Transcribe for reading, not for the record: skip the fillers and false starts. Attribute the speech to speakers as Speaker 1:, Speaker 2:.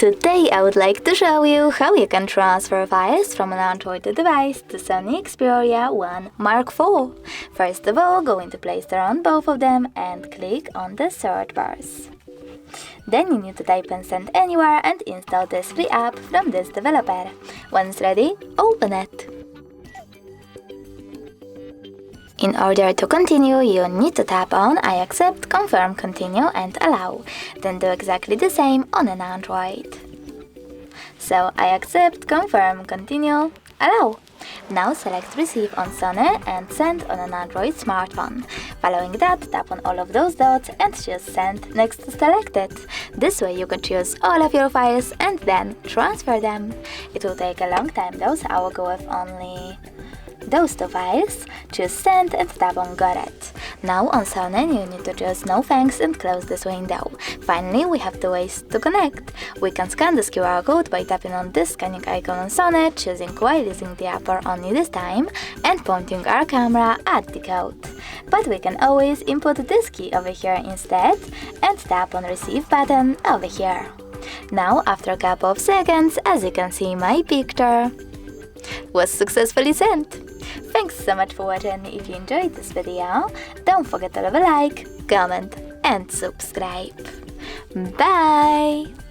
Speaker 1: Today I would like to show you how you can transfer files from an Android device to Sony Xperia 1 Mark IV. First of all, go into Play Store on both of them and click on the search bars. Then you need to type in Send Anywhere and install this free app from this developer. Once ready, open it. In order to continue, you need to tap on I accept, confirm, continue and allow. Then do exactly the same on an Android. So I accept, confirm, continue, allow. Now select Receive on Sony and Send on an Android smartphone. Following that, tap on all of those dots and choose Send next to Selected. This way you can choose all of your files and then transfer them. It will take a long time though, so I will go with only those two files. Choose Send and tap on Got It. Now on Sony you need to choose No Thanks and close this window. Finally, we have two ways to connect. We can scan this QR code by tapping on this scanning icon on Sony, choosing while using the app or only this time, and pointing our camera at the code. But we can always input this key over here instead and tap on Receive button over here. Now after a couple of seconds, as you can see, my picture was successfully sent. Thanks so much for watching. If you enjoyed this video, don't forget to leave a like, comment and subscribe. Bye!